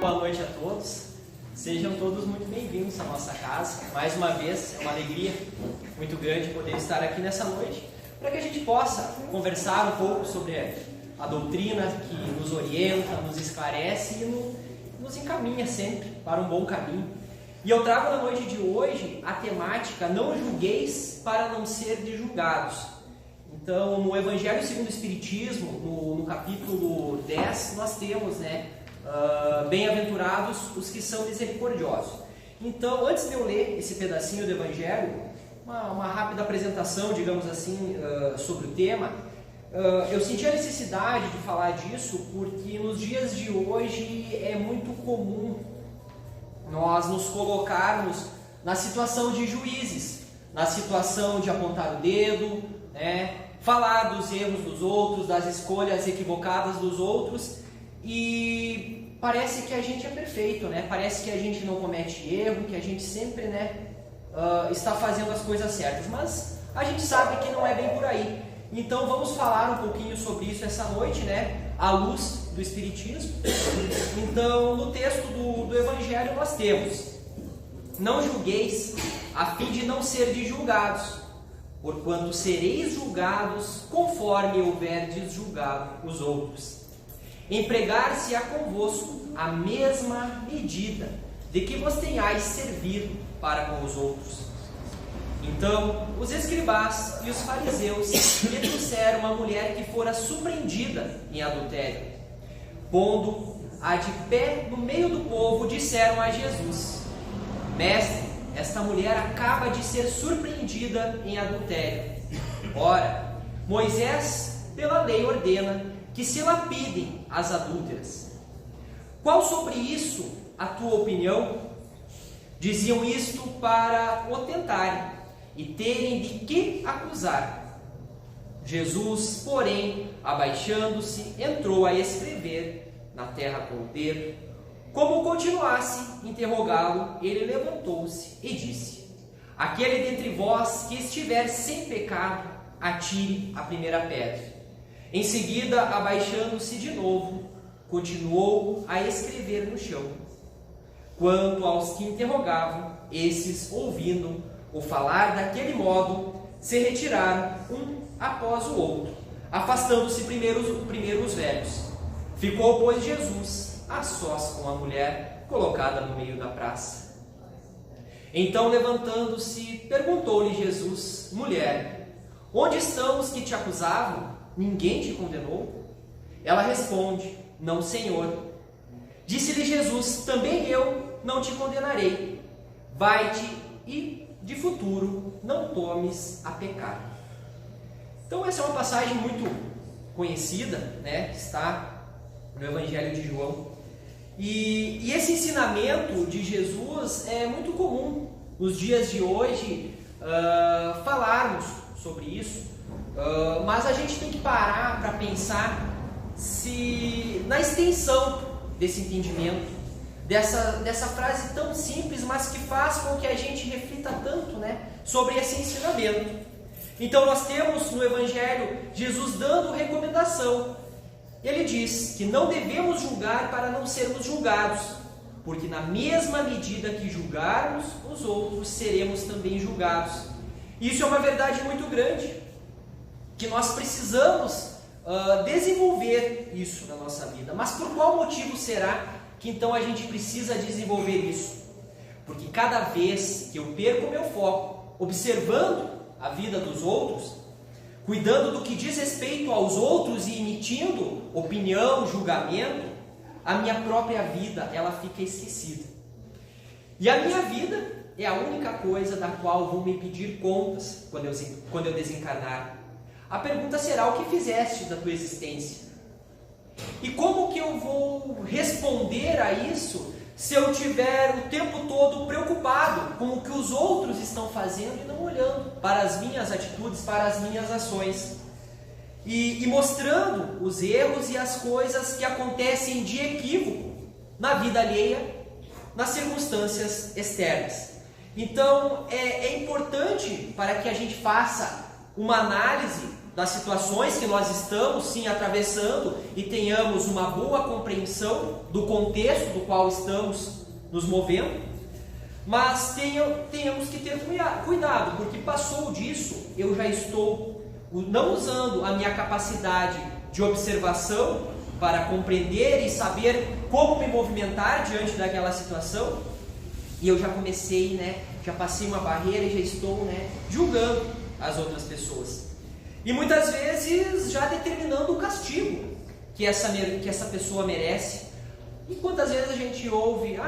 Boa noite a todos. Sejam todos muito bem-vindos à nossa casa. Mais uma vez, é uma alegria muito grande poder estar aqui nessa noite para que a gente possa conversar um pouco sobre a doutrina que nos orienta, nos esclarece e nos encaminha sempre para um bom caminho. E eu trago na noite de hoje a temática "Não julgueis para não ser julgados". Então, no Evangelho segundo o Espiritismo, no capítulo 10, nós temos, bem-aventurados os que são misericordiosos. Então, antes de eu ler esse pedacinho do Evangelho, uma rápida apresentação, digamos assim, sobre o tema. Eu senti a necessidade de falar disso porque nos dias de hoje é muito comum nós nos colocarmos na situação de juízes, na situação de apontar o dedo, falar dos erros dos outros, das escolhas equivocadas dos outros, e parece que a gente é perfeito, parece que a gente não comete erro, que a gente sempre está fazendo as coisas certas, mas a gente sabe que não é bem por aí. Então vamos falar um pouquinho sobre isso essa noite, à luz do Espiritismo. Então, no texto do Evangelho nós temos: "Não julgueis, a fim de não serdes julgados, porquanto sereis julgados conforme houverdes julgado os outros. Empregar-se-á convosco a mesma medida de que vos tenhais servido para com os outros. Então os escribás e os fariseus lhe trouxeram uma mulher que fora surpreendida em adultério. Pondo-a de pé no meio do povo, disseram a Jesus: Mestre, esta mulher acaba de ser surpreendida em adultério. Ora, Moisés, pela lei, ordena que se lapidem as adúlteras. Qual sobre isso a tua opinião?" Diziam isto para o tentarem e terem de que acusar. Jesus, porém, abaixando-se, entrou a escrever na terra com o dedo. Como continuasse interrogá-lo, ele levantou-se e disse: "Aquele dentre vós que estiver sem pecado, atire a primeira pedra." Em seguida, abaixando-se de novo, continuou a escrever no chão. Quanto aos que interrogavam, esses, ouvindo o falar daquele modo, se retiraram um após o outro, afastando-se primeiro os velhos. Ficou, pois, Jesus a sós com a mulher, colocada no meio da praça. Então, levantando-se, perguntou-lhe Jesus: "Mulher, onde estão os que te acusavam? Ninguém te condenou?" Ela responde: "Não, Senhor." Disse-lhe Jesus: "Também eu não te condenarei. Vai-te e, de futuro, não tomes a pecar." Então, essa é uma passagem muito conhecida, que está no Evangelho de João. E esse ensinamento de Jesus é muito comum nos dias de hoje falarmos sobre isso, mas a gente tem que parar para pensar na extensão desse entendimento, dessa frase tão simples, mas que faz com que a gente reflita tanto sobre esse ensinamento. Então nós temos no Evangelho Jesus dando recomendação. Ele diz que não devemos julgar para não sermos julgados, porque na mesma medida que julgarmos os outros, seremos também julgados. Isso é uma verdade muito grande, que nós precisamos desenvolver isso na nossa vida. Mas por qual motivo será que então a gente precisa desenvolver isso? Porque cada vez que eu perco o meu foco, observando a vida dos outros, cuidando do que diz respeito aos outros e emitindo opinião, julgamento, a minha própria vida, ela fica esquecida. E a minha vida é a única coisa da qual vou me pedir contas quando eu desencarnar. A pergunta será: o que fizeste da tua existência? E como que eu vou responder a isso se eu estiver o tempo todo preocupado com o que os outros estão fazendo e não olhando para as minhas atitudes, para as minhas ações? E mostrando os erros e as coisas que acontecem de equívoco na vida alheia, nas circunstâncias externas. Então, é importante para que a gente faça uma análise das situações que nós estamos sim atravessando e tenhamos uma boa compreensão do contexto do qual estamos nos movendo, mas tenhamos que ter cuidado, porque passou disso, eu já estou não usando a minha capacidade de observação para compreender e saber como me movimentar diante daquela situação, e eu já comecei, já passei uma barreira e já estou, julgando as outras pessoas. E muitas vezes já determinando o castigo que essa pessoa merece. E quantas vezes a gente ouve,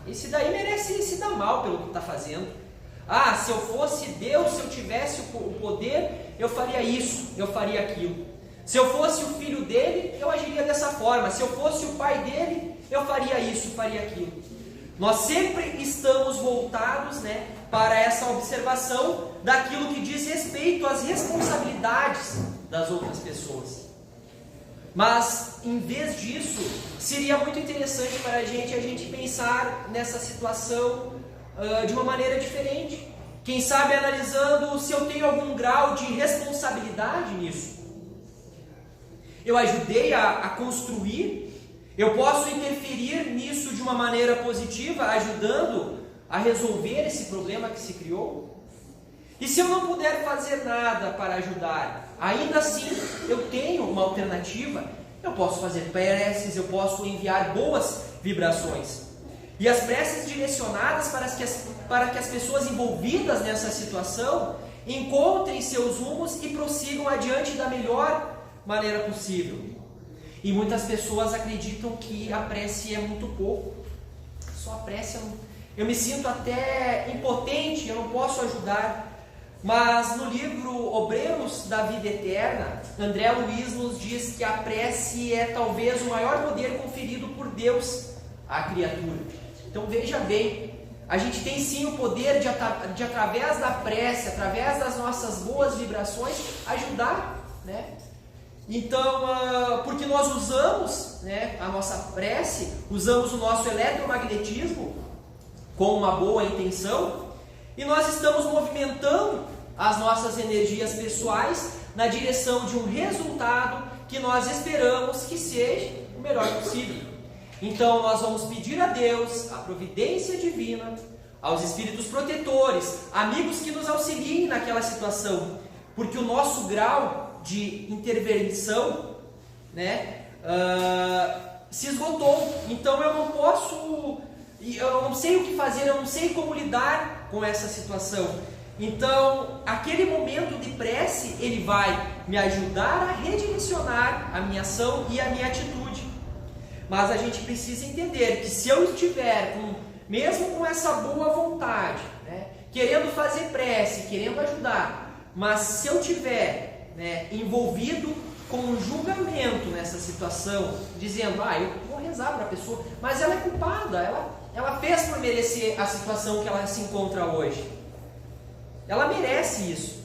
esse daí merece se dar mal pelo que está fazendo. Se eu fosse Deus, se eu tivesse o poder, eu faria isso, eu faria aquilo. Se eu fosse o filho dele, eu agiria dessa forma. Se eu fosse o pai dele, eu faria isso, faria aquilo. Nós sempre estamos voltados, para essa observação daquilo que diz respeito às responsabilidades das outras pessoas. Mas, em vez disso, seria muito interessante para a gente pensar nessa situação de uma maneira diferente. Quem sabe analisando se eu tenho algum grau de responsabilidade nisso. Eu ajudei a construir, eu posso interferir nisso de uma maneira positiva, ajudando a resolver esse problema que se criou? E se eu não puder fazer nada para ajudar, ainda assim eu tenho uma alternativa, eu posso fazer preces, eu posso enviar boas vibrações. E as preces direcionadas para que as pessoas envolvidas nessa situação encontrem seus rumos e prossigam adiante da melhor maneira possível. E muitas pessoas acreditam que a prece é muito pouco. Só a prece eu me sinto até impotente, eu não posso ajudar. Mas no livro Obreiros da Vida Eterna, André Luiz nos diz que a prece é talvez o maior poder conferido por Deus à criatura. Então veja bem, a gente tem sim o poder de através da prece, através das nossas boas vibrações, ajudar, Então, porque nós usamos, a nossa prece, usamos o nosso eletromagnetismo com uma boa intenção, e nós estamos movimentando as nossas energias pessoais na direção de um resultado que nós esperamos que seja o melhor possível. Então nós vamos pedir a Deus, a providência divina, aos espíritos protetores, amigos que nos auxiliem naquela situação, porque o nosso grau de intervenção se esgotou. Então eu não posso, eu não sei o que fazer, eu não sei como lidar com essa situação. Então aquele momento de prece, ele vai me ajudar a redirecionar a minha ação e a minha atitude. Mas a gente precisa entender que se eu estiver mesmo com essa boa vontade, querendo fazer prece, querendo ajudar, mas se eu estiver envolvido com um julgamento nessa situação, dizendo, eu vou rezar para a pessoa, mas ela é culpada, ela fez por merecer a situação que ela se encontra hoje. Ela merece isso.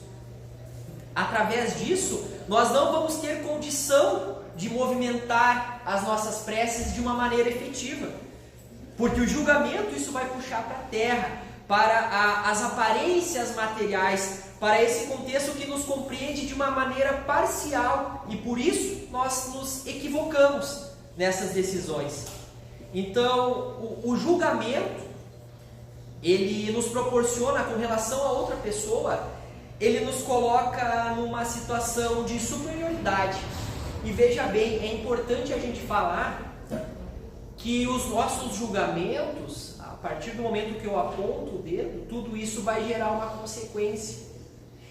Através disso, nós não vamos ter condição de movimentar as nossas preces de uma maneira efetiva. Porque o julgamento, isso vai puxar para a terra, para as aparências materiais, para esse contexto que nos compreende de uma maneira parcial, e por isso nós nos equivocamos nessas decisões. Então, o julgamento, ele nos proporciona, com relação a outra pessoa, ele nos coloca numa situação de superioridade. E veja bem, é importante a gente falar que os nossos julgamentos, a partir do momento que eu aponto o dedo, tudo isso vai gerar uma consequência.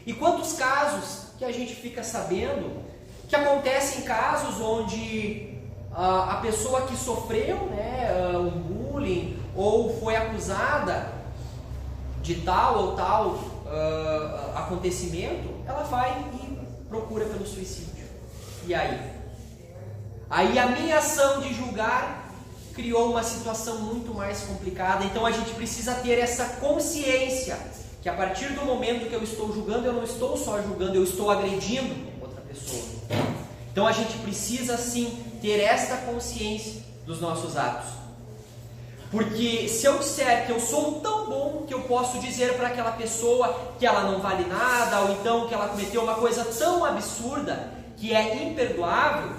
E quantos casos que a gente fica sabendo que acontecem casos onde a pessoa que sofreu um bullying ou foi acusada de tal ou tal acontecimento, ela vai e procura pelo suicídio. E aí? Aí a minha ação de julgar criou uma situação muito mais complicada. Então a gente precisa ter essa consciência que a partir do momento que eu estou julgando, eu não estou só julgando, eu estou agredindo outra pessoa. Então a gente precisa sim ter esta consciência dos nossos atos. Porque se eu disser que eu sou tão bom que eu posso dizer para aquela pessoa que ela não vale nada, ou então que ela cometeu uma coisa tão absurda que é imperdoável,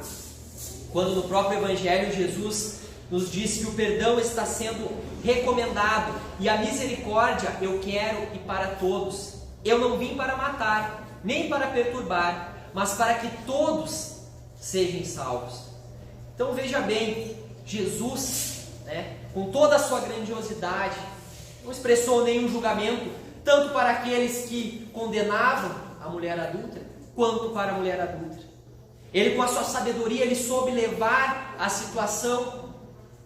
quando no próprio Evangelho Jesus nos diz que o perdão está sendo recomendado e a misericórdia eu quero e para todos. Eu não vim para matar, nem para perturbar, mas para que todos sejam salvos. Então veja bem, Jesus, com toda a sua grandiosidade, não expressou nenhum julgamento, tanto para aqueles que condenavam a mulher adúltera, quanto para a mulher adúltera. Ele, com a sua sabedoria, ele soube levar a situação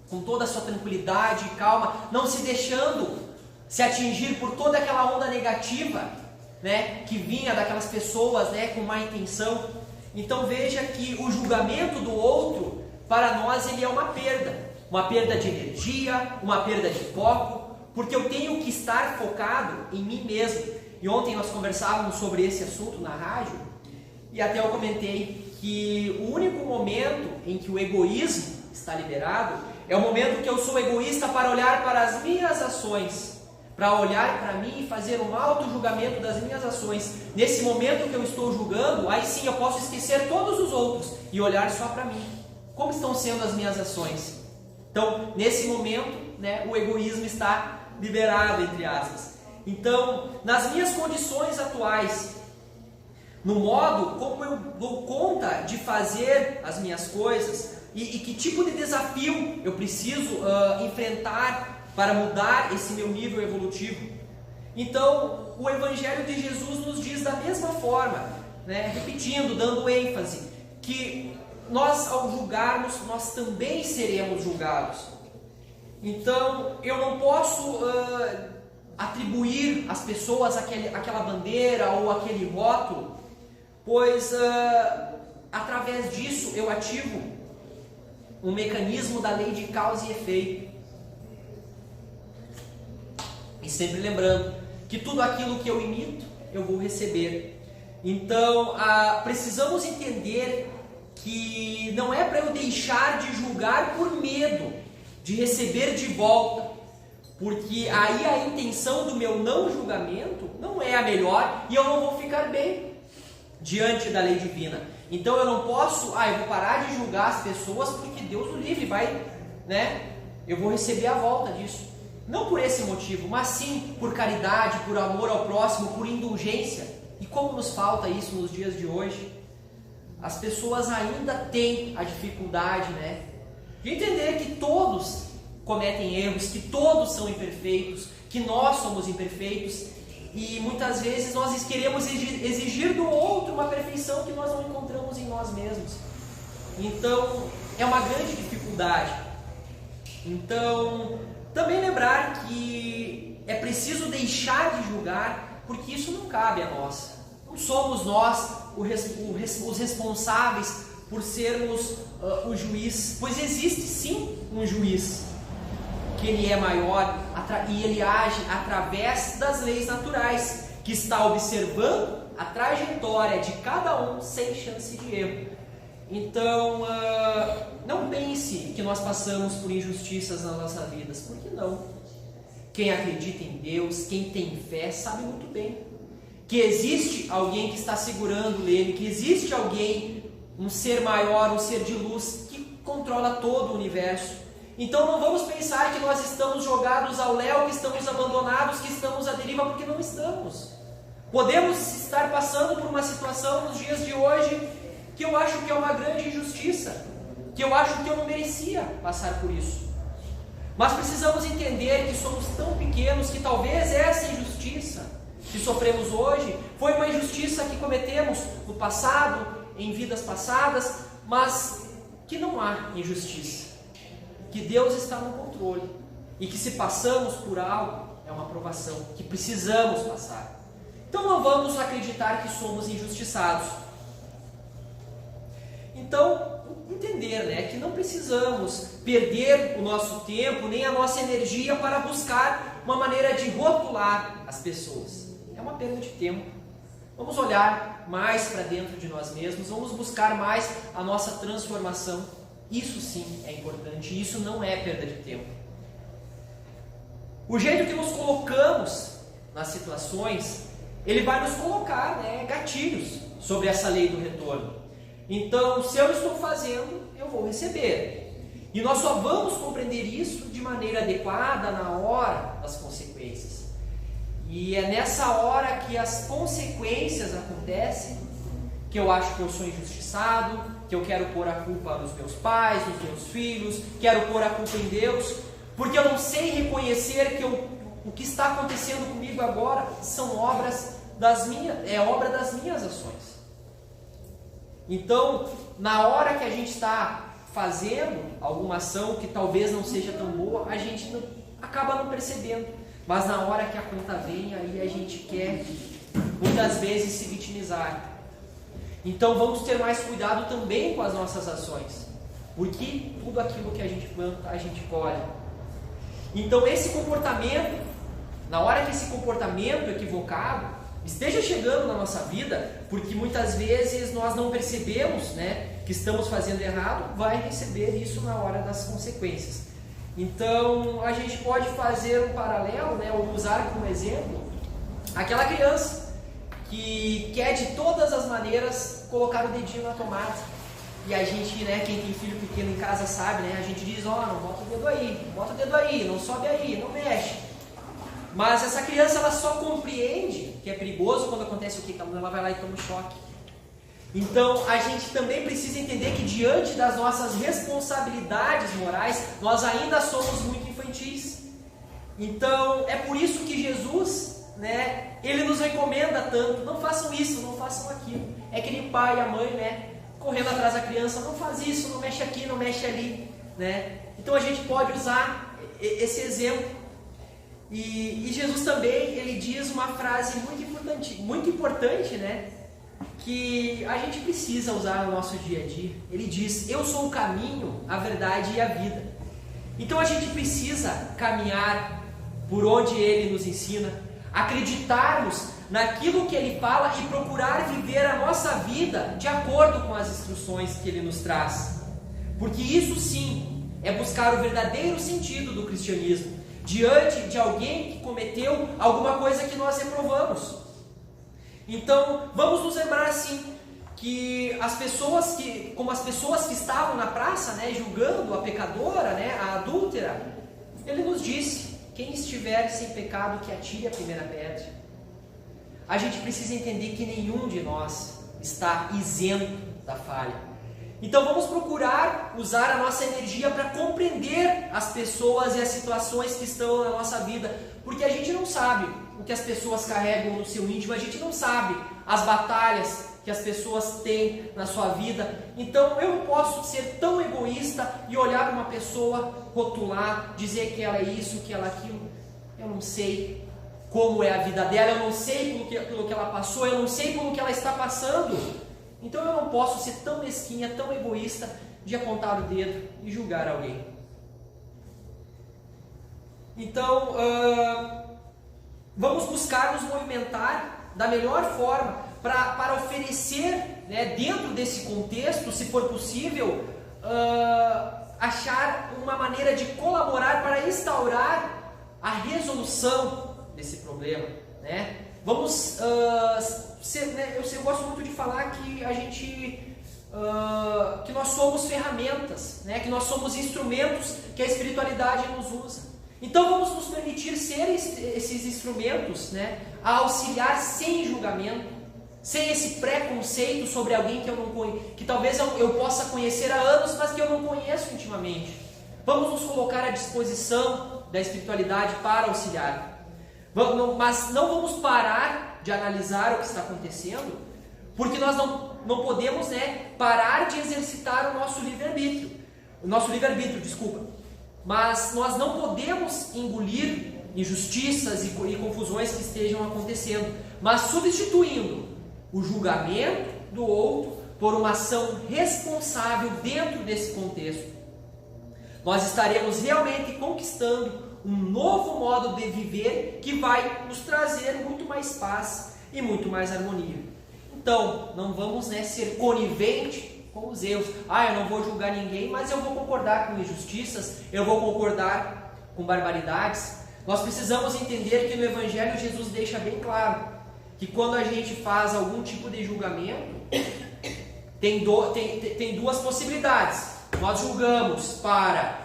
com toda a sua tranquilidade e calma, não se deixando se atingir por toda aquela onda negativa, que vinha daquelas pessoas, com má intenção. Então veja que o julgamento do outro, para nós, ele é uma perda de energia, uma perda de foco, porque eu tenho que estar focado em mim mesmo. E ontem nós conversávamos sobre esse assunto na rádio, e até eu comentei que o único momento em que o egoísmo está liberado é o momento que eu sou egoísta para olhar para as minhas ações, para olhar para mim e fazer um auto-julgamento das minhas ações. Nesse momento que eu estou julgando, aí sim eu posso esquecer todos os outros e olhar só para mim. Como estão sendo as minhas ações? Então, nesse momento, o egoísmo está liberado, entre aspas. Então, nas minhas condições atuais, no modo como eu dou conta de fazer as minhas coisas e que tipo de desafio eu preciso enfrentar para mudar esse meu nível evolutivo. Então, o Evangelho de Jesus nos diz da mesma forma, repetindo, dando ênfase, que nós, ao julgarmos, nós também seremos julgados. Então, eu não posso atribuir às pessoas aquela bandeira ou aquele rótulo, pois através disso eu ativo um mecanismo da lei de causa e efeito. E sempre lembrando que tudo aquilo que eu imito, eu vou receber. Então, precisamos entender que não é para eu deixar de julgar por medo de receber de volta, porque aí a intenção do meu não julgamento não é a melhor e eu não vou ficar bem diante da lei divina. Então eu não posso, eu vou parar de julgar as pessoas porque Deus o livre, eu vou receber a volta disso. Não por esse motivo, mas sim por caridade, por amor ao próximo, por indulgência. E como nos falta isso nos dias de hoje? As pessoas ainda têm a dificuldade, de entender que todos cometem erros, que todos são imperfeitos, que nós somos imperfeitos, e muitas vezes nós queremos exigir do outro uma perfeição que nós não encontramos em nós mesmos. Então, é uma grande dificuldade. Então, também lembrar que é preciso deixar de julgar, porque isso não cabe a nós. Não somos nós os responsáveis por sermos o juiz, pois existe sim um juiz, que ele é maior e ele age através das leis naturais, que está observando a trajetória de cada um sem chance de erro. Então, não pense que nós passamos por injustiças nas nossas vidas, porque não. Quem acredita em Deus, quem tem fé, sabe muito bem que existe alguém que está segurando ele, que existe alguém, um ser maior, um ser de luz, que controla todo o universo. Então não vamos pensar que nós estamos jogados ao léu, que estamos abandonados, que estamos à deriva, porque não estamos. Podemos estar passando por uma situação nos dias de hoje que eu acho que é uma grande injustiça, que eu acho que eu não merecia passar por isso. Mas precisamos entender que somos tão pequenos que talvez essa injustiça que sofremos hoje foi uma injustiça que cometemos no passado, em vidas passadas, mas que não há injustiça, que Deus está no controle e que se passamos por algo é uma provação que precisamos passar. Então não vamos acreditar que somos injustiçados. Então entender, que não precisamos perder o nosso tempo nem a nossa energia para buscar uma maneira de rotular as pessoas. É uma perda de tempo. Vamos olhar mais para dentro de nós mesmos, vamos buscar mais a nossa transformação. Isso sim é importante, isso não é perda de tempo. O jeito que nos colocamos nas situações, ele vai nos colocar, né, gatilhos sobre essa lei do retorno. Então, se eu estou fazendo, eu vou receber. E nós só vamos compreender isso de maneira adequada na hora das consequências. E é nessa hora que as consequências acontecem, que eu acho que eu sou injustiçado, que eu quero pôr a culpa nos meus pais, nos meus filhos, quero pôr a culpa em Deus, porque eu não sei reconhecer que o que está acontecendo comigo agora são obra das minhas ações. Então, na hora que a gente está fazendo alguma ação que talvez não seja tão boa, a gente acaba não percebendo. Mas na hora que a conta vem, aí a gente quer, muitas vezes, se vitimizar. Então vamos ter mais cuidado também com as nossas ações, porque tudo aquilo que a gente planta, a gente colhe. Então esse comportamento, na hora que esse comportamento equivocado esteja chegando na nossa vida, porque muitas vezes nós não percebemos, né, que estamos fazendo errado, vai receber isso na hora das consequências. Então a gente pode fazer um paralelo, né, ou usar como exemplo aquela criança que quer de todas as maneiras colocar o dedinho na tomada. E a gente, né, quem tem filho pequeno em casa sabe, né, a gente diz, ó, não bota o dedo aí, não bota o dedo aí, não sobe aí, não mexe. Mas essa criança, ela só compreende que é perigoso quando acontece o quê? Quando ela vai lá e toma um choque. Então a gente também precisa entender que diante das nossas responsabilidades morais, nós ainda somos muito infantis. Então é por isso que Jesus, né, ele nos recomenda tanto, não façam isso, não façam aquilo. É que nem pai e a mãe, né, correndo atrás da criança, não faz isso, não mexe aqui, não mexe ali, né? Então a gente pode usar esse exemplo. E Jesus também, ele diz uma frase muito importante, né, que a gente precisa usar no nosso dia a dia. Ele diz, eu sou o caminho, a verdade e a vida. Então a gente precisa caminhar por onde ele nos ensina, acreditarmos naquilo que ele fala e procurar viver a nossa vida de acordo com as instruções que ele nos traz. Porque isso sim é buscar o verdadeiro sentido do cristianismo diante de alguém que cometeu alguma coisa que nós reprovamos. Então vamos nos lembrar assim que como as pessoas que estavam na praça, né, julgando a pecadora, né, a adúltera, ele nos disse, quem estiver sem pecado que atire a primeira pedra. A gente precisa entender que nenhum de nós está isento da falha. Então vamos procurar usar a nossa energia para compreender as pessoas e as situações que estão na nossa vida, porque a gente não sabe o que as pessoas carregam no seu íntimo, a gente não sabe as batalhas que as pessoas têm na sua vida. Então eu não posso ser tão egoísta e olhar para uma pessoa, rotular, dizer que ela é isso, que ela é aquilo. Eu não sei como é a vida dela, eu não sei pelo que ela passou, eu não sei pelo que ela está passando. Então eu não posso ser tão mesquinha, tão egoísta de apontar o dedo e julgar alguém. Então vamos buscar nos movimentar da melhor forma para oferecer, né, dentro desse contexto, se for possível, achar uma maneira de colaborar para instaurar a resolução desse problema, né? Vamos eu gosto muito de falar que a gente que nós somos ferramentas, né? Que nós somos instrumentos que a espiritualidade nos usa. Então vamos nos permitir ser esses instrumentos, né, a auxiliar sem julgamento, sem esse preconceito sobre alguém que eu não conheço, que talvez eu possa conhecer há anos, mas que eu não conheço intimamente. Vamos nos colocar à disposição da espiritualidade para auxiliar. Mas não vamos parar de analisar o que está acontecendo, porque nós não podemos, né, parar de exercitar o nosso livre-arbítrio. Mas nós não podemos engolir injustiças e confusões que estejam acontecendo, mas substituindo o julgamento do outro por uma ação responsável dentro desse contexto. Nós estaremos realmente conquistando um novo modo de viver que vai nos trazer muito mais paz e muito mais harmonia. Então, não vamos, né, ser coniventes com os erros. Eu não vou julgar ninguém, mas eu vou concordar com injustiças, eu vou concordar com barbaridades. nós precisamos entender que no Evangelho Jesus deixa bem claro que quando a gente faz algum tipo de julgamento, tem duas possibilidades. Nós julgamos para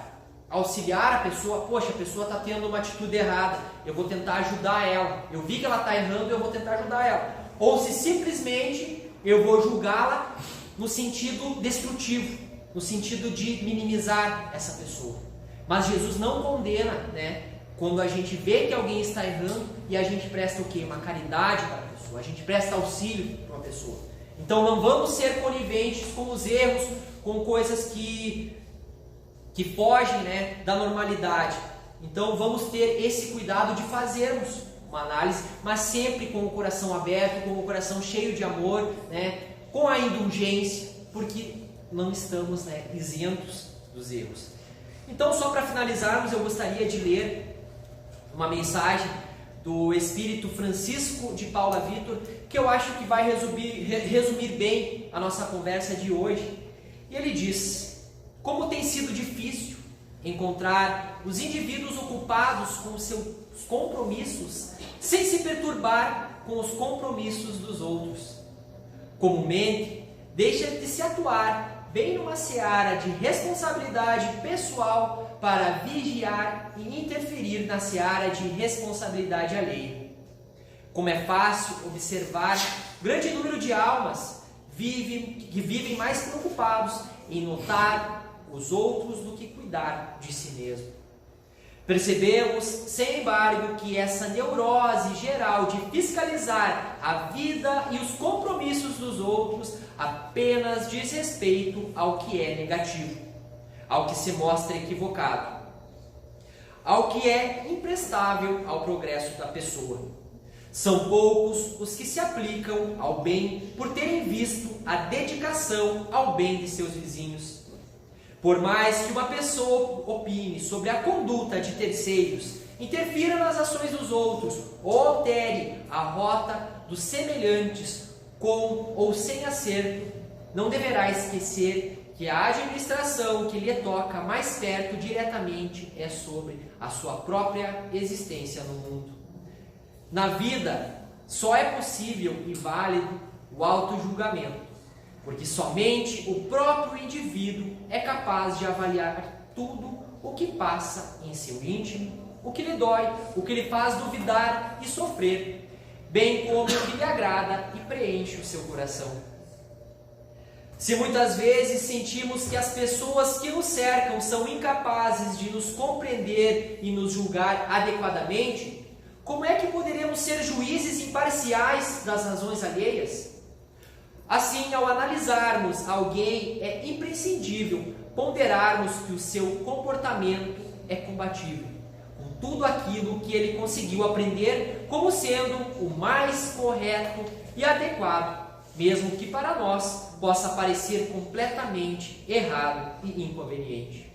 auxiliar a pessoa. Poxa, a pessoa está tendo uma atitude errada, eu vou tentar ajudar ela. Eu vi que ela está errando, eu vou tentar ajudar ela. Ou se simplesmente eu vou julgá-la no sentido destrutivo, no sentido de minimizar essa pessoa. Mas Jesus não condena, né? Quando a gente vê que alguém está errando e a gente presta o quê? Uma caridade para a pessoa, a gente presta auxílio para a pessoa. Então não vamos ser coniventes com os erros, com coisas que fogem, né, da normalidade. Então vamos ter esse cuidado de fazermos uma análise, mas sempre com o coração aberto, com o coração cheio de amor, né, com a indulgência, porque não estamos, né, isentos dos erros. Então, só para finalizarmos, eu gostaria de ler uma mensagem do Espírito Francisco de Paula Vitor, que eu acho que vai resumir bem a nossa conversa de hoje. E ele diz: como tem sido difícil encontrar os indivíduos ocupados com seus compromissos sem se perturbar com os compromissos dos outros. Comumente, deixa de se atuar bem numa seara de responsabilidade pessoal para vigiar e interferir na seara de responsabilidade alheia. Como é fácil observar, grande número de almas que vivem mais preocupados em notar os outros do que cuidar de si mesmo. Percebemos, sem embargo, que essa neurose geral de fiscalizar a vida e os compromissos dos outros apenas diz respeito ao que é negativo, ao que se mostra equivocado, ao que é imprestável ao progresso da pessoa. São poucos os que se aplicam ao bem por terem visto a dedicação ao bem de seus vizinhos. Por mais que uma pessoa opine sobre a conduta de terceiros, interfira nas ações dos outros ou altere a rota dos semelhantes com ou sem acerto, não deverá esquecer que a administração que lhe toca mais perto diretamente é sobre a sua própria existência no mundo. Na vida, só é possível e válido o auto-julgamento, porque somente o próprio indivíduo é capaz de avaliar tudo o que passa em seu íntimo, o que lhe dói, o que lhe faz duvidar e sofrer, bem como o que lhe agrada e preenche o seu coração. Se muitas vezes sentimos que as pessoas que nos cercam são incapazes de nos compreender e nos julgar adequadamente, como é que poderemos ser juízes imparciais das razões alheias? Assim, ao analisarmos alguém, é imprescindível ponderarmos que o seu comportamento é compatível com tudo aquilo que ele conseguiu aprender como sendo o mais correto e adequado, mesmo que para nós possa parecer completamente errado e inconveniente.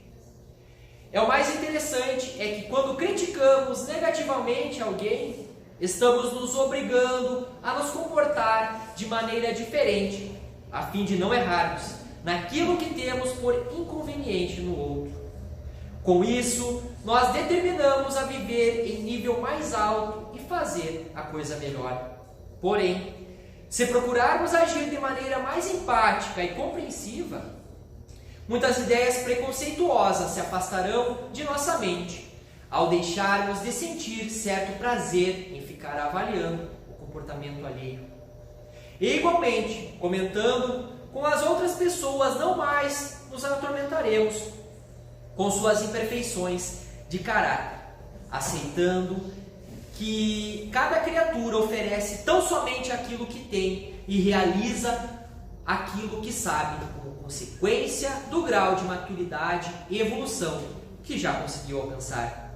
O mais interessante é que quando criticamos negativamente alguém, estamos nos obrigando a nos comportar de maneira diferente, a fim de não errarmos naquilo que temos por inconveniente no outro. Com isso, nós determinamos a viver em nível mais alto e fazer a coisa melhor. Porém, se procurarmos agir de maneira mais empática e compreensiva, muitas ideias preconceituosas se afastarão de nossa mente, ao deixarmos de sentir certo prazer em ficar avaliando o comportamento alheio. E igualmente, comentando com as outras pessoas, não mais nos atormentaremos com suas imperfeições de caráter, aceitando que cada criatura oferece tão somente aquilo que tem e realiza aquilo que sabe, como consequência do grau de maturidade e evolução que já conseguiu alcançar.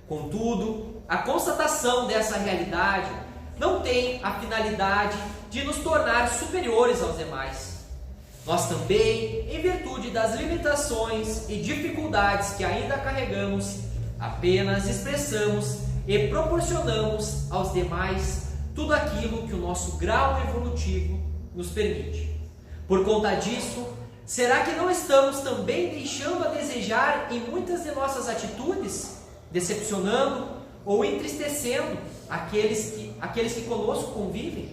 Contudo, a constatação dessa realidade não tem a finalidade de nos tornar superiores aos demais. Nós também, em virtude das limitações e dificuldades que ainda carregamos, apenas expressamos e proporcionamos aos demais tudo aquilo que o nosso grau evolutivo nos permite. Por conta disso, será que não estamos também deixando a desejar em muitas de nossas atitudes, decepcionando ou entristecendo aqueles que conosco convivem?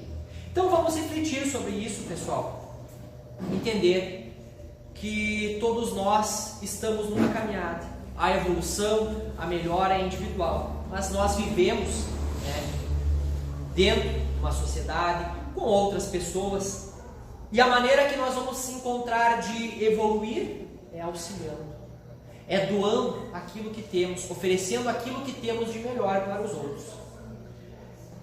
Então vamos refletir sobre isso, pessoal. Entender que todos nós estamos numa caminhada. A evolução, a melhora é individual, mas nós vivemos, dentro de uma sociedade, com outras pessoas, e a maneira que nós vamos encontrar de evoluir é auxiliando, é doando aquilo que temos, oferecendo aquilo que temos de melhor para os outros.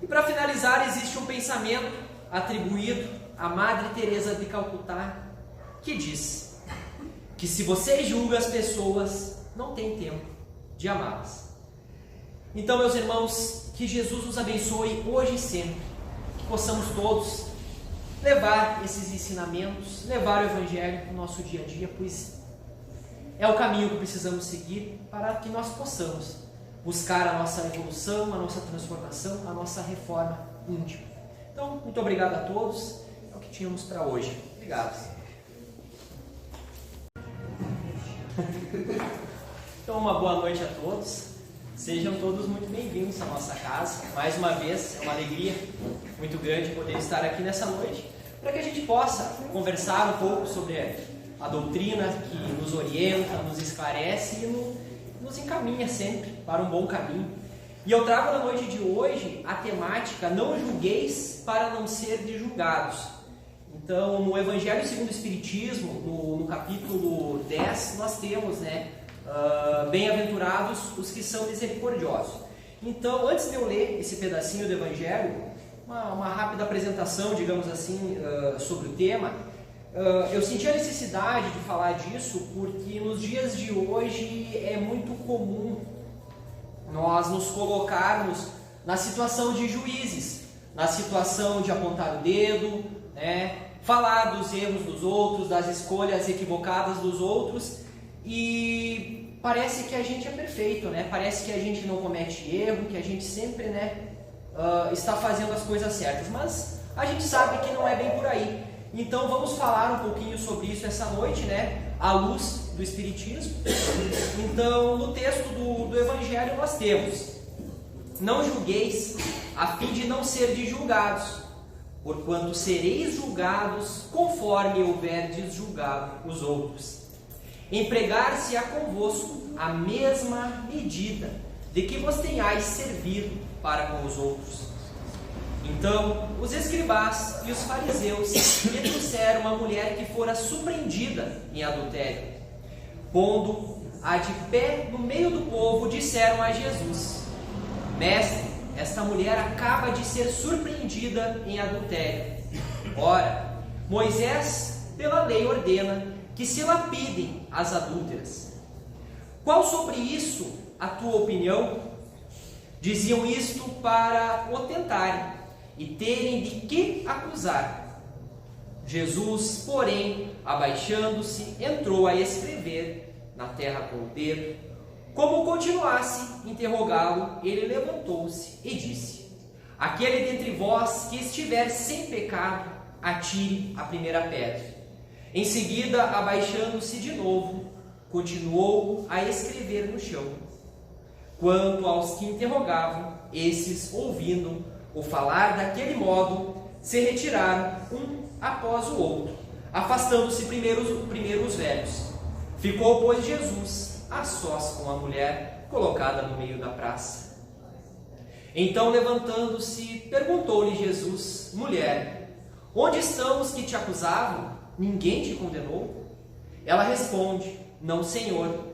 E para finalizar, existe um pensamento atribuído à Madre Teresa de Calcutá, que diz que se você julga as pessoas, não tem tempo de amá-las. Então, meus irmãos, que Jesus nos abençoe hoje e sempre, que possamos todos levar esses ensinamentos, levar o Evangelho no nosso dia a dia, pois é o caminho que precisamos seguir para que nós possamos buscar a nossa evolução, a nossa transformação, a nossa reforma íntima. Então, muito obrigado a todos, é o que tínhamos para hoje. Obrigado. Então, uma boa noite a todos. Sejam todos muito bem-vindos à nossa casa. Mais uma vez, é uma alegria muito grande poder estar aqui nessa noite, para que a gente possa conversar um pouco sobre a doutrina que nos orienta, nos esclarece e nos encaminha sempre para um bom caminho. E eu trago na noite de hoje a temática "Não julgueis para não ser julgados". Então, no Evangelho segundo o Espiritismo, no capítulo 10, nós temos, bem-aventurados os que são misericordiosos. Então, antes de eu ler esse pedacinho do Evangelho, uma rápida apresentação, digamos assim, sobre o tema. Eu senti a necessidade de falar disso porque nos dias de hoje é muito comum nós nos colocarmos na situação de juízes, na situação de apontar o dedo, falar dos erros dos outros, das escolhas equivocadas dos outros, e parece que a gente é perfeito, parece que a gente não comete erro, que a gente sempre está fazendo as coisas certas, mas a gente sabe que não é bem por aí. Então vamos falar um pouquinho sobre isso essa noite, à luz do Espiritismo. Então, no texto do Evangelho nós temos: "Não julgueis, a fim de não serdes julgados, porquanto sereis julgados conforme houverdes julgado os outros. Empregar-se-á convosco a mesma medida de que vos tenhais servido para com os outros. Então os escribás e os fariseus lhe trouxeram uma mulher que fora surpreendida em adultério. Pondo-a de pé no meio do povo, disseram a Jesus: Mestre, esta mulher acaba de ser surpreendida em adultério. Ora, Moisés, pela lei, ordena que se lapidem as adúlteras. Qual sobre isso a tua opinião?" Diziam isto para o tentarem e terem de que acusar. Jesus, porém, abaixando-se, entrou a escrever na terra com o dedo. Como continuasse interrogá-lo, ele levantou-se e disse: Aquele dentre vós que estiver sem pecado, atire a primeira pedra. Em seguida, abaixando-se de novo, continuou a escrever no chão. Quanto aos que interrogavam, esses, ouvindo o falar daquele modo, se retiraram um após o outro, afastando-se primeiro os velhos. Ficou, pois, Jesus a sós com a mulher colocada no meio da praça. Então, levantando-se, perguntou-lhe Jesus: Mulher, onde estão os que te acusavam? Ninguém te condenou? Ela responde: Não, Senhor.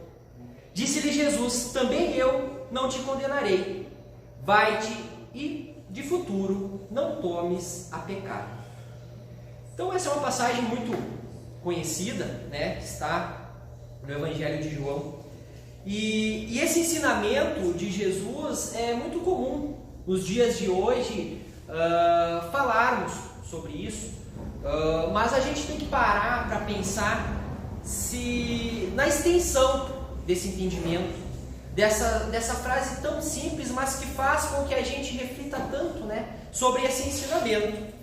Disse-lhe Jesus: Também eu não te condenarei. Vai-te e, de futuro, não tomes a pecado. Então, essa é uma passagem muito conhecida, que está no Evangelho de João. E esse ensinamento de Jesus é muito comum nos dias de hoje falarmos sobre isso, mas a gente tem que parar para pensar na extensão desse entendimento, dessa frase tão simples, mas que faz com que a gente reflita tanto sobre esse ensinamento.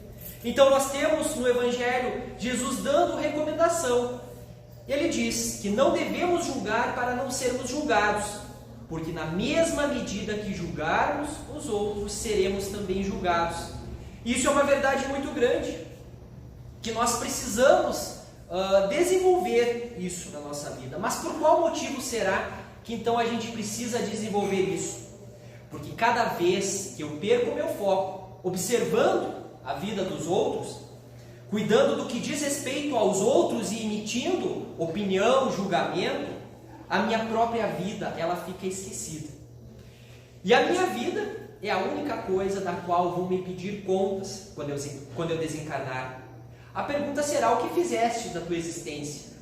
Então nós temos no Evangelho Jesus dando recomendação. Ele diz que não devemos julgar para não sermos julgados, porque na mesma medida que julgarmos os outros, seremos também julgados. Isso é uma verdade muito grande, que nós precisamos desenvolver isso na nossa vida. Mas por qual motivo será que então a gente precisa desenvolver isso? Porque cada vez que eu perco meu foco, observando a vida dos outros, cuidando do que diz respeito aos outros e emitindo opinião, julgamento, a minha própria vida, ela fica esquecida. E a minha vida é a única coisa da qual vou me pedir contas quando eu desencarnar. A pergunta será: o que fizeste da tua existência?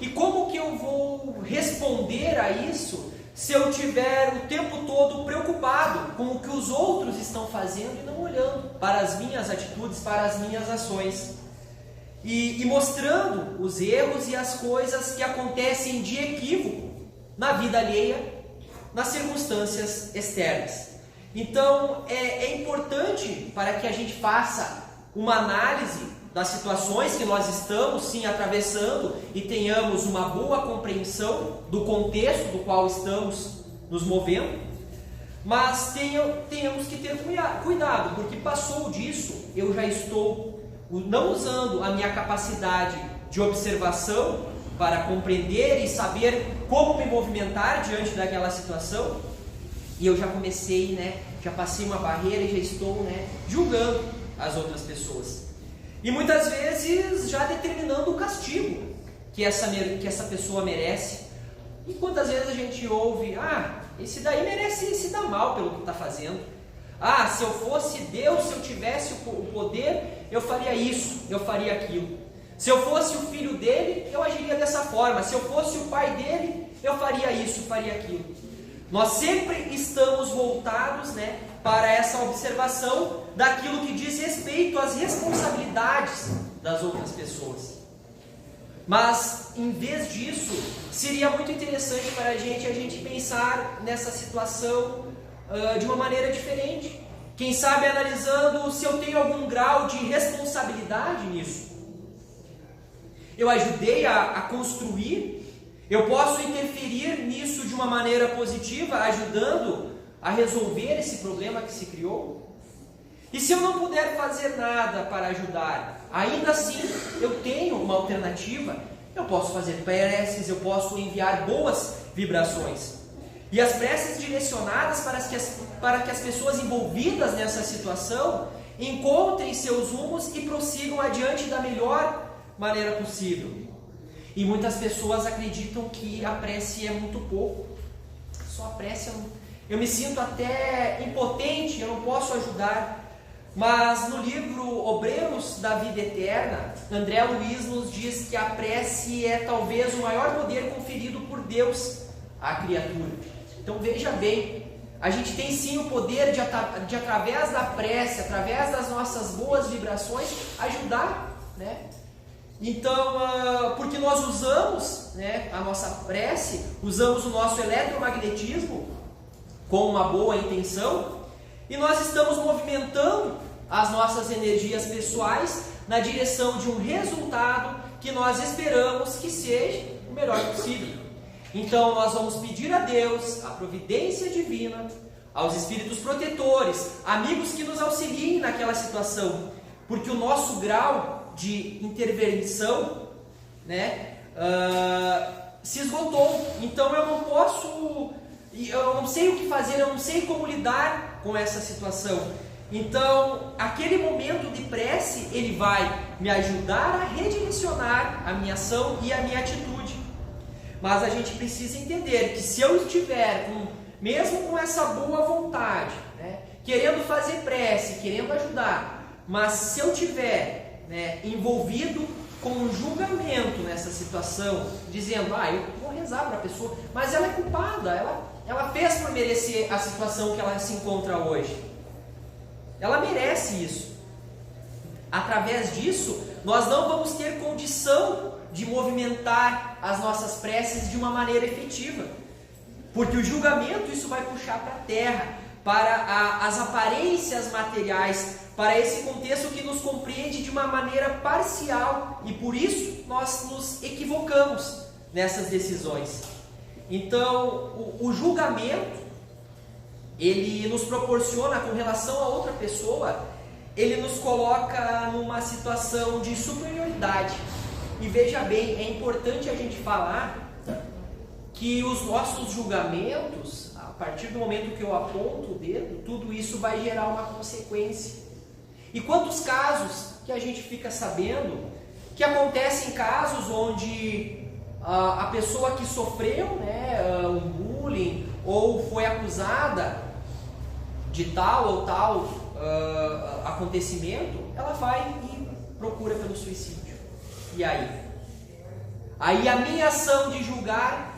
E como que eu vou responder a isso se eu estiver o tempo todo preocupado com o que os outros estão fazendo e não olhando para as minhas atitudes, para as minhas ações? E mostrando os erros e as coisas que acontecem de equívoco na vida alheia, nas circunstâncias externas. Então, é importante para que a gente faça uma análise das situações que nós estamos, sim, atravessando e tenhamos uma boa compreensão do contexto do qual estamos nos movendo, mas tenhamos que ter cuidado, porque passou disso, eu já estou não usando a minha capacidade de observação para compreender e saber como me movimentar diante daquela situação, e eu já comecei, já passei uma barreira e já estou, julgando as outras pessoas. E muitas vezes já determinando o castigo que essa pessoa merece. E quantas vezes a gente ouve: esse daí merece se dar mal pelo que está fazendo. Se eu fosse Deus, se eu tivesse o poder, eu faria isso, eu faria aquilo. Se eu fosse o filho dele, eu agiria dessa forma. Se eu fosse o pai dele, eu faria isso, faria aquilo. Nós sempre estamos voltados, para essa observação daquilo que diz respeito às responsabilidades das outras pessoas. Mas, em vez disso, seria muito interessante para a gente pensar nessa situação de uma maneira diferente. Quem sabe analisando se eu tenho algum grau de responsabilidade nisso. Eu ajudei a construir, eu posso interferir nisso de uma maneira positiva, ajudando a resolver esse problema que se criou? E se eu não puder fazer nada para ajudar, ainda assim eu tenho uma alternativa. Eu posso fazer preces, eu posso enviar boas vibrações. E as preces direcionadas para que as pessoas envolvidas nessa situação encontrem seus rumos e prossigam adiante da melhor maneira possível. E muitas pessoas acreditam que a prece é muito pouco. Só a prece eu me sinto até impotente, eu não posso ajudar. Mas no livro Obreiros da Vida Eterna, André Luiz nos diz que a prece é talvez o maior poder conferido por Deus à criatura. Então veja bem, a gente tem sim o poder de através da prece, através das nossas boas vibrações, ajudar, Então, porque nós usamos, a nossa prece, usamos o nosso eletromagnetismo com uma boa intenção, e nós estamos movimentando as nossas energias pessoais na direção de um resultado que nós esperamos que seja o melhor possível. Então nós vamos pedir a Deus a providência divina, aos espíritos protetores, amigos que nos auxiliem naquela situação, porque o nosso grau de intervenção se esgotou. Então eu não posso, eu não sei o que fazer, eu não sei como lidar com essa situação. Então aquele momento de prece, ele vai me ajudar a redirecionar a minha ação e a minha atitude. Mas a gente precisa entender que se eu estiver mesmo com essa boa vontade, querendo fazer prece, querendo ajudar, mas se eu estiver envolvido com um julgamento nessa situação, dizendo, eu vou rezar para a pessoa, mas ela é culpada, ela fez por merecer a situação que ela se encontra hoje. Ela merece isso. Através disso, nós não vamos ter condição de movimentar as nossas preces de uma maneira efetiva. Porque o julgamento, isso vai puxar para a terra, para as aparências materiais, para esse contexto que nos compreende de uma maneira parcial, e por isso nós nos equivocamos nessas decisões. Então, o julgamento, ele nos proporciona, com relação a outra pessoa, ele nos coloca numa situação de superioridade. E veja bem, é importante a gente falar que os nossos julgamentos, a partir do momento que eu aponto o dedo, tudo isso vai gerar uma consequência. E quantos casos que a gente fica sabendo que acontecem casos onde a pessoa que sofreu, né, um bullying ou foi acusada de tal ou tal acontecimento, ela vai e procura pelo suicídio. E aí? Aí a minha ação de julgar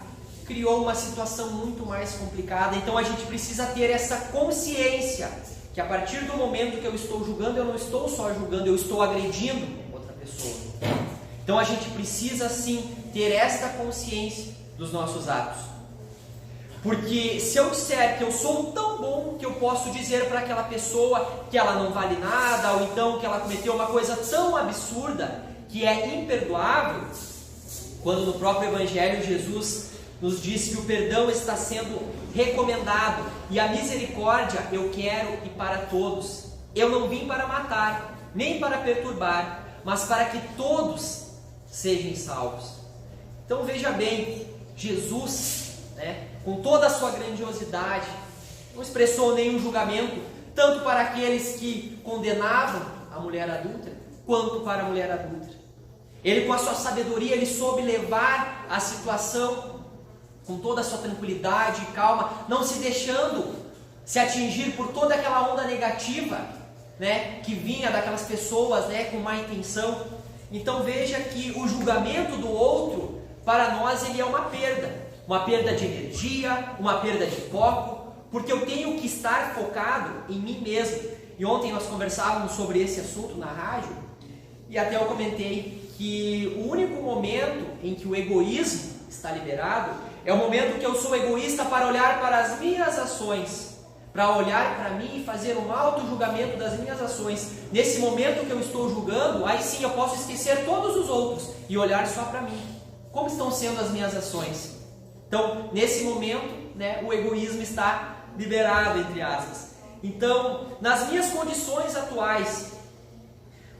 criou uma situação muito mais complicada. Então a gente precisa ter essa consciência que a partir do momento que eu estou julgando, eu não estou só julgando, eu estou agredindo outra pessoa. Então a gente precisa sim ter esta consciência dos nossos atos. Porque se eu disser que eu sou tão bom que eu posso dizer para aquela pessoa que ela não vale nada, ou então que ela cometeu uma coisa tão absurda que é imperdoável, quando no próprio Evangelho Jesus nos diz que o perdão está sendo recomendado e a misericórdia eu quero e para todos. Eu não vim para matar, nem para perturbar, mas para que todos sejam salvos. Então veja bem, Jesus, né, com toda a sua grandiosidade, não expressou nenhum julgamento, tanto para aqueles que condenavam a mulher adúltera, quanto para a mulher adúltera. Ele, com a sua sabedoria, ele soube levar a situação com toda a sua tranquilidade e calma, não se deixando se atingir por toda aquela onda negativa, né, que vinha daquelas pessoas, né, com má intenção. Então veja que o julgamento do outro, para nós, ele é uma perda de energia, uma perda de foco, porque eu tenho que estar focado em mim mesmo. E ontem nós conversávamos sobre esse assunto na rádio, e até eu comentei que o único momento em que o egoísmo está liberado é o momento que eu sou egoísta para olhar para as minhas ações, para olhar para mim e fazer um auto-julgamento das minhas ações. Nesse momento que eu estou julgando, aí sim eu posso esquecer todos os outros e olhar só para mim. Como estão sendo as minhas ações? Então, nesse momento, né, o egoísmo está liberado, entre aspas. Então, nas minhas condições atuais,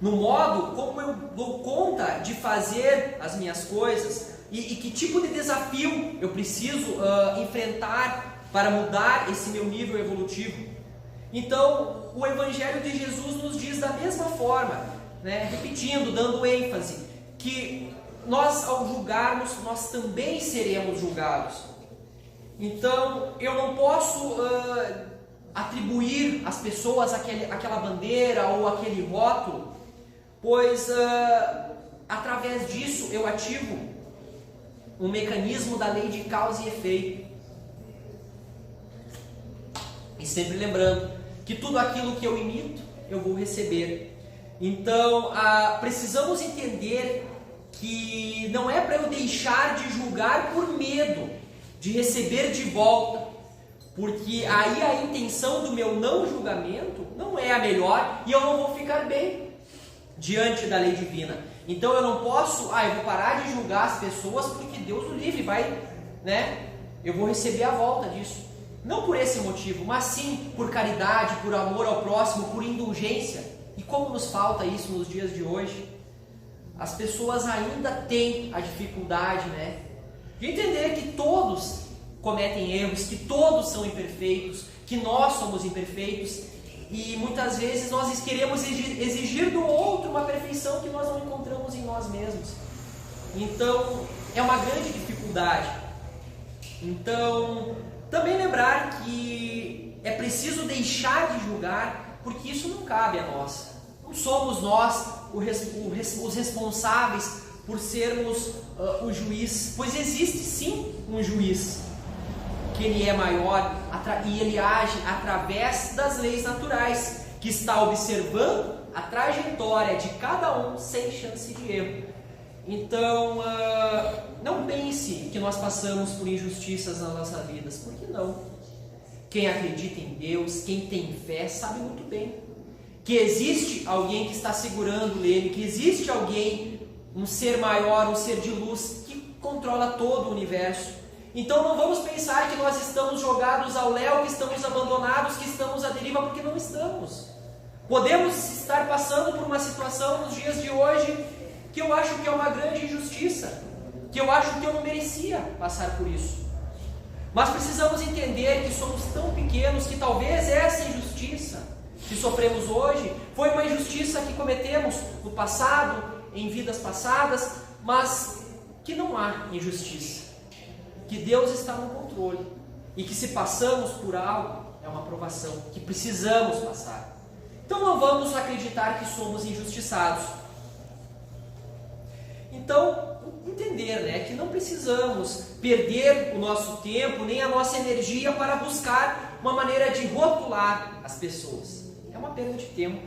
no modo como eu dou conta de fazer as minhas coisas e que tipo de desafio eu preciso enfrentar para mudar esse meu nível evolutivo. Então, o Evangelho de Jesus nos diz da mesma forma, né, repetindo, dando ênfase, que nós, ao julgarmos, nós também seremos julgados. Então, eu não posso atribuir às pessoas aquela bandeira ou aquele rótulo, pois através disso eu ativo um mecanismo da lei de causa e efeito. E sempre lembrando que tudo aquilo que eu imito, eu vou receber. Então, precisamos entender que não é para eu deixar de julgar por medo de receber de volta, porque aí a intenção do meu não julgamento não é a melhor e eu não vou ficar bem diante da lei divina. Então eu não posso, eu vou parar de julgar as pessoas porque Deus o livre, eu vou receber a volta disso. Não por esse motivo, mas sim por caridade, por amor ao próximo, por indulgência. E como nos falta isso nos dias de hoje? As pessoas ainda têm a dificuldade, de entender que todos cometem erros, que todos são imperfeitos, que nós somos imperfeitos. E muitas vezes nós queremos exigir do outro uma perfeição que nós não encontramos em nós mesmos. Então, é uma grande dificuldade. Então, também lembrar que é preciso deixar de julgar, porque isso não cabe a nós. Não somos nós os responsáveis por sermos o juiz, pois existe sim um juiz, que ele é maior e ele age através das leis naturais, que está observando a trajetória de cada um sem chance de erro. Então, não pense que nós passamos por injustiças nas nossas vidas, porque não. Quem acredita em Deus, quem tem fé, sabe muito bem que existe alguém que está segurando ele, que existe alguém, um ser maior, um ser de luz, que controla todo o universo. Então não vamos pensar que nós estamos jogados ao léu, que estamos abandonados, que estamos à deriva, porque não estamos. Podemos estar passando por uma situação nos dias de hoje que eu acho que é uma grande injustiça, que eu acho que eu não merecia passar por isso. Mas precisamos entender que somos tão pequenos que talvez essa injustiça que sofremos hoje foi uma injustiça que cometemos no passado, em vidas passadas, mas que não há injustiça, que Deus está no controle e que se passamos por algo é uma provação que precisamos passar. Então não vamos acreditar que somos injustiçados. Então, entender, né, que não precisamos perder o nosso tempo nem a nossa energia para buscar uma maneira de rotular as pessoas. É uma perda de tempo.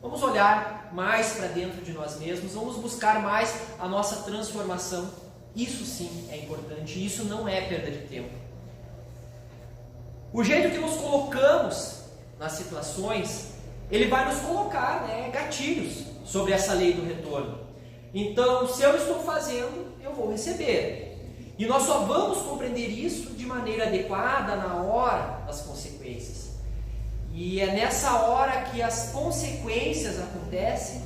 Vamos olhar mais para dentro de nós mesmos, vamos buscar mais a nossa transformação. Isso sim é importante, isso não é perda de tempo. O jeito que nos colocamos nas situações, ele vai nos colocar, né, gatilhos sobre essa lei do retorno. Então, se eu estou fazendo, eu vou receber. E nós só vamos compreender isso de maneira adequada na hora das consequências. E é nessa hora que as consequências acontecem,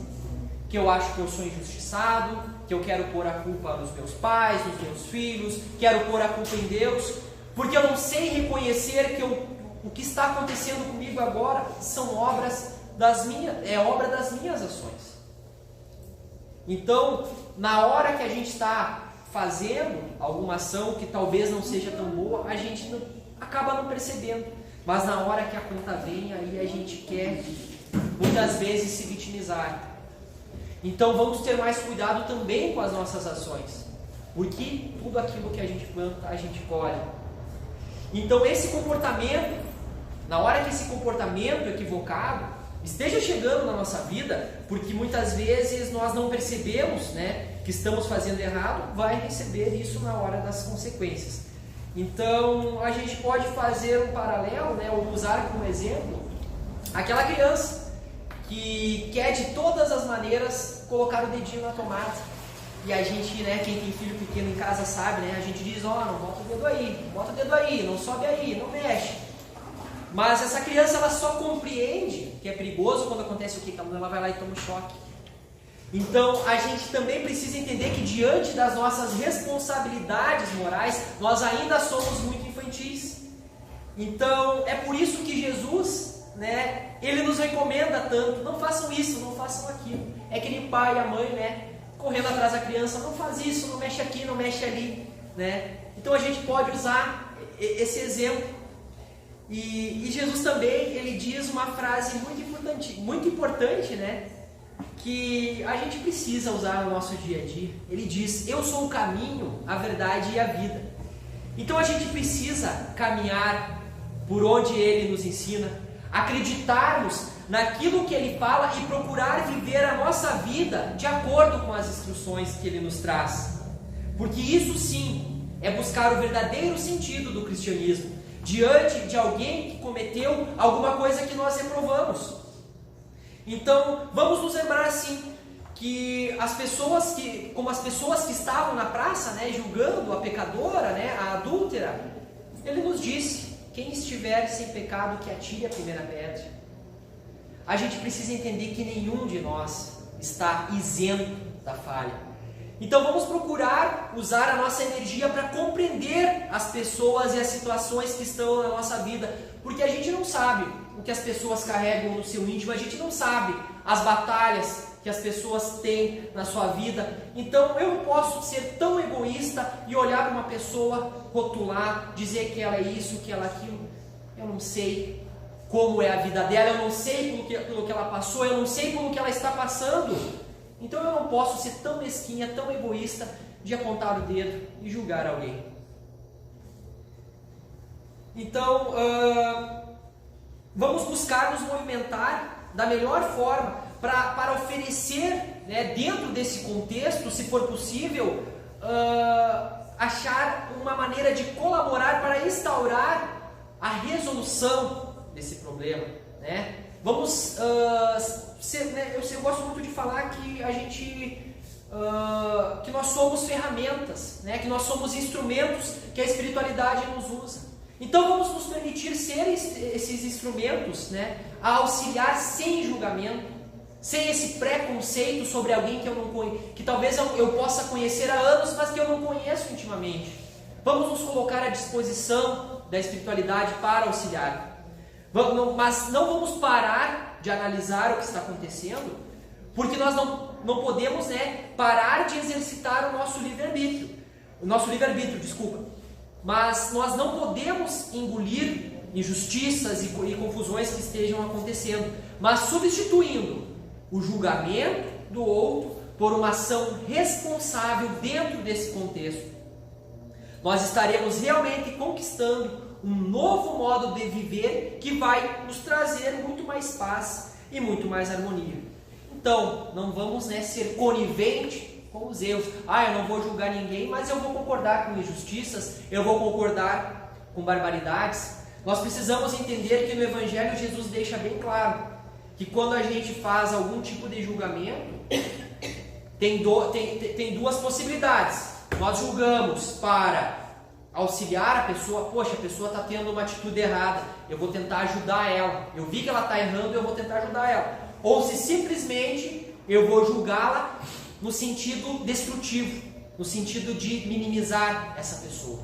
que eu acho que eu sou injustiçado, que eu quero pôr a culpa nos meus pais, nos meus filhos, quero pôr a culpa em Deus, porque eu não sei reconhecer que o que está acontecendo comigo agora são obra das minhas ações. Então, na hora que a gente está fazendo alguma ação que talvez não seja tão boa, a gente acaba não percebendo. Mas na hora que a conta vem, aí a gente quer muitas vezes se vitimizar. Então vamos ter mais cuidado também com as nossas ações, porque tudo aquilo que a gente planta, a gente colhe. Então esse comportamento, na hora que esse comportamento equivocado esteja chegando na nossa vida, porque muitas vezes nós não percebemos, né, que estamos fazendo errado, vai receber isso na hora das consequências. Então a gente pode fazer um paralelo, né, ou usar como exemplo aquela criança que quer de todas as maneiras colocar o dedinho na tomada. E a gente, né, quem tem filho pequeno em casa sabe, né, a gente diz, ó, não bota o dedo aí, não sobe aí, não mexe. Mas essa criança, ela só compreende que é perigoso quando acontece o quê? Quando ela vai lá e toma um choque. Então, a gente também precisa entender que diante das nossas responsabilidades morais, nós ainda somos muito infantis. Então, é por isso que Jesus, né, ele nos recomenda tanto, não façam isso, não façam aquilo. É que nem o pai e a mãe, né, correndo atrás da criança, não faz isso, não mexe aqui, não mexe ali, né? Então a gente pode usar esse exemplo. E Jesus também, ele diz uma frase muito importante, né, que a gente precisa usar no nosso dia a dia. Ele diz, eu sou o caminho, a verdade e a vida. Então a gente precisa caminhar por onde ele nos ensina, acreditarmos naquilo que ele fala e procurar viver a nossa vida de acordo com as instruções que ele nos traz. Porque isso sim é buscar o verdadeiro sentido do cristianismo diante de alguém que cometeu alguma coisa que nós reprovamos. Então, vamos nos lembrar assim, que como as pessoas que estavam na praça, né, julgando a pecadora, né, a adúltera, ele nos disse, quem estiver sem pecado que atire a primeira pedra. A gente precisa entender que nenhum de nós está isento da falha. Então vamos procurar usar a nossa energia para compreender as pessoas e as situações que estão na nossa vida, porque a gente não sabe o que as pessoas carregam no seu íntimo, a gente não sabe as batalhas que as pessoas têm na sua vida. Então eu não posso ser tão egoísta e olhar para uma pessoa, rotular, dizer que ela é isso, que ela é aquilo. Eu não sei como é a vida dela, eu não sei pelo que ela passou, eu não sei pelo que ela está passando. Então eu não posso ser tão mesquinha, tão egoísta de apontar o dedo e julgar alguém. Então, vamos buscar nos movimentar da melhor forma para oferecer, né, dentro desse contexto, se for possível, achar uma maneira de colaborar para instaurar a resolução desse problema, né? Vamos eu gosto muito de falar que a gente que nós somos ferramentas, né? Que nós somos instrumentos que a espiritualidade nos usa. Então vamos nos permitir ser esses instrumentos, né? A auxiliar sem julgamento, sem esse preconceito sobre alguém que eu não conheço, que talvez eu possa conhecer há anos, mas que eu não conheço intimamente. Vamos nos colocar à disposição da espiritualidade para auxiliar. Mas não vamos parar de analisar o que está acontecendo, porque nós não podemos, né, parar de exercitar o nosso livre-arbítrio. Mas nós não podemos engolir injustiças e confusões que estejam acontecendo, mas substituindo o julgamento do outro por uma ação responsável dentro desse contexto. Nós estaremos realmente conquistando um novo modo de viver que vai nos trazer muito mais paz e muito mais harmonia. Então, não vamos, né, ser coniventes com os erros. Eu não vou julgar ninguém, mas eu vou concordar com injustiças, eu vou concordar com barbaridades. Nós precisamos entender que no Evangelho Jesus deixa bem claro que quando a gente faz algum tipo de julgamento, tem duas possibilidades. Nós julgamos para auxiliar a pessoa. Poxa, a pessoa está tendo uma atitude errada, eu vou tentar ajudar ela. Eu vi que ela está errando, eu vou tentar ajudar ela. Ou se simplesmente eu vou julgá-la no sentido destrutivo, no sentido de minimizar essa pessoa.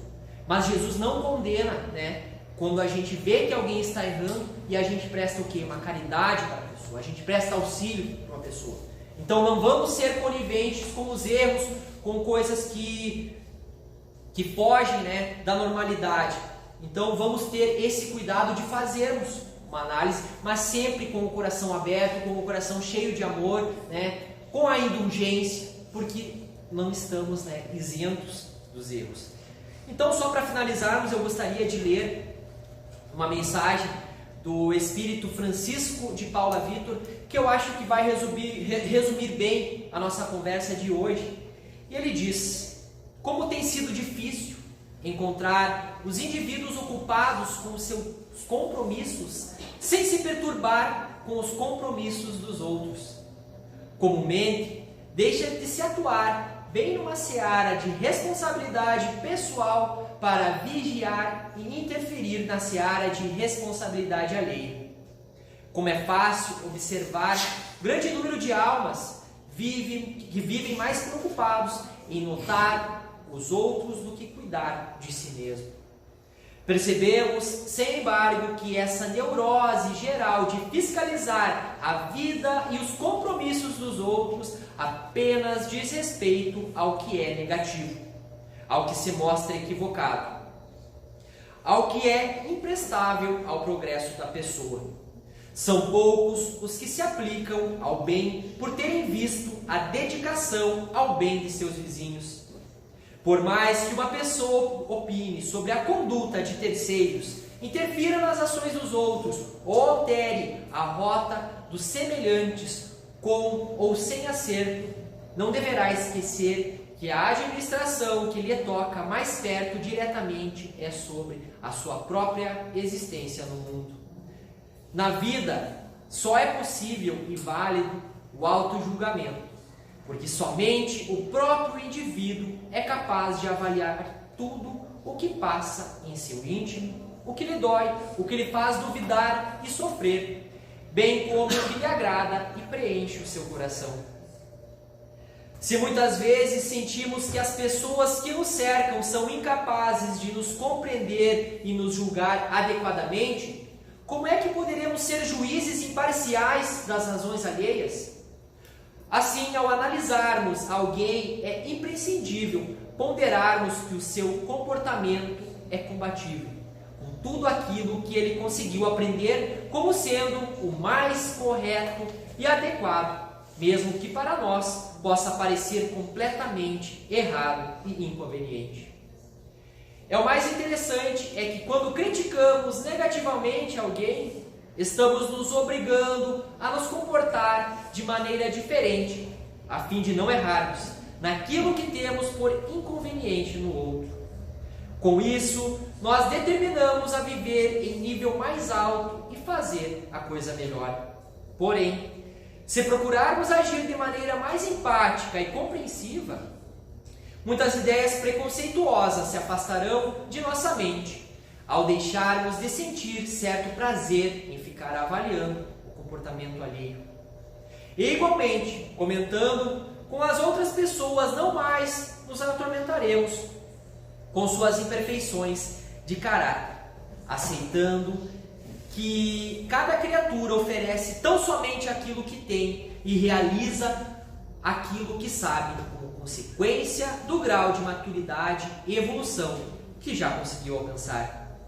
Mas Jesus não condena, né, quando a gente vê que alguém está errando e a gente presta o quê? Uma caridade para a pessoa, a gente presta auxílio para uma pessoa. Então não vamos ser coniventes com os erros, com coisas que fogem, né, da normalidade. Então vamos ter esse cuidado de fazermos uma análise, mas sempre com o coração aberto, com o coração cheio de amor, né, com a indulgência, porque não estamos, né, isentos dos erros. Então, só para finalizarmos, eu gostaria de ler uma mensagem do Espírito Francisco de Paula Vitor, que eu acho que vai resumir bem a nossa conversa de hoje. E ele diz: como tem sido difícil encontrar os indivíduos ocupados com os seus compromissos sem se perturbar com os compromissos dos outros. Comumente, deixa de se atuar bem numa seara de responsabilidade pessoal para vigiar e interferir na seara de responsabilidade alheia. Como é fácil observar, grande número de almas que vivem mais preocupados em notar os outros do que cuidar de si mesmo. Percebemos, sem embargo, que essa neurose geral de fiscalizar a vida e os compromissos dos outros apenas diz respeito ao que é negativo, ao que se mostra equivocado, ao que é imprestável ao progresso da pessoa. São poucos os que se aplicam ao bem por terem visto a dedicação ao bem de seus vizinhos. Por mais que uma pessoa opine sobre a conduta de terceiros, interfira nas ações dos outros ou altere a rota dos semelhantes com ou sem acerto, não deverá esquecer que a administração que lhe toca mais perto diretamente é sobre a sua própria existência no mundo. Na vida, só é possível e válido o auto-julgamento, porque somente o próprio indivíduo é capaz de avaliar tudo o que passa em seu íntimo, o que lhe dói, o que lhe faz duvidar e sofrer, bem como o que lhe agrada e preenche o seu coração. Se muitas vezes sentimos que as pessoas que nos cercam são incapazes de nos compreender e nos julgar adequadamente, como é que poderemos ser juízes imparciais das razões alheias? Assim, ao analisarmos alguém, é imprescindível ponderarmos que o seu comportamento é compatível com tudo aquilo que ele conseguiu aprender como sendo o mais correto e adequado, mesmo que para nós possa parecer completamente errado e inconveniente. O mais interessante é que quando criticamos negativamente alguém, estamos nos obrigando a nos comportar de maneira diferente, a fim de não errarmos naquilo que temos por inconveniente no outro. Com isso, nós determinamos a viver em nível mais alto e fazer a coisa melhor. Porém, Se procurarmos agir de maneira mais empática e compreensiva, muitas ideias preconceituosas se afastarão de nossa mente, ao deixarmos de sentir certo prazer em ficar avaliando o comportamento alheio. E igualmente, comentando com as outras pessoas, não mais nos atormentaremos com suas imperfeições de caráter, aceitando que cada criatura oferece tão somente aquilo que tem e realiza aquilo que sabe, como consequência do grau de maturidade e evolução que já conseguiu alcançar.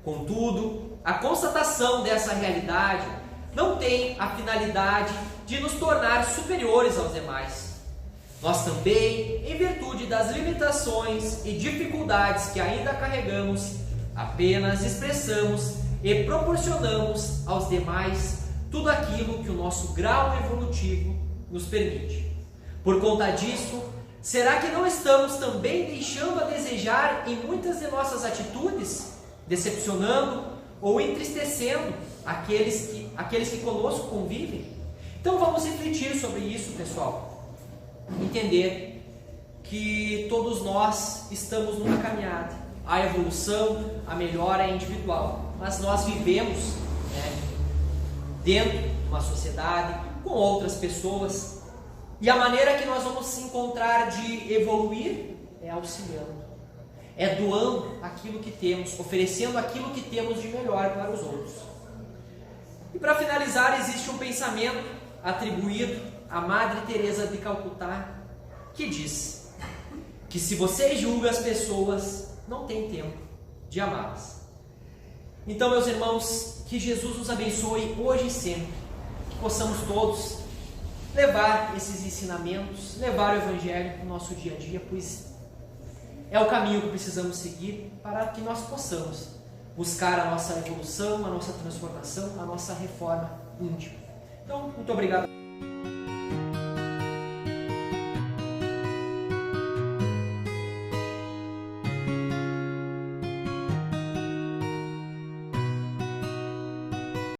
Contudo, a constatação dessa realidade não tem a finalidade de nos tornar superiores aos demais. Nós também, em virtude das limitações e dificuldades que ainda carregamos, apenas expressamos e proporcionamos aos demais tudo aquilo que o nosso grau evolutivo nos permite. Por conta disso, será que não estamos também deixando a desejar em muitas de nossas atitudes, decepcionando ou entristecendo aqueles que conosco convivem? Então vamos refletir sobre isso, pessoal. Entender que todos nós estamos numa caminhada. A evolução, a melhora é individual, mas nós vivemos, dentro de uma sociedade, com outras pessoas, e a maneira que nós vamos encontrar de evoluir é auxiliando, é doando aquilo que temos, oferecendo aquilo que temos de melhor para os outros. E para finalizar, existe um pensamento atribuído à Madre Teresa de Calcutá, que diz que se você julga as pessoas, não tem tempo de amá-las. Então, meus irmãos, que Jesus nos abençoe hoje e sempre, que possamos todos levar esses ensinamentos, levar o Evangelho para o nosso dia a dia, pois é o caminho que precisamos seguir para que nós possamos buscar a nossa evolução, a nossa transformação, a nossa reforma íntima. Então, muito obrigado.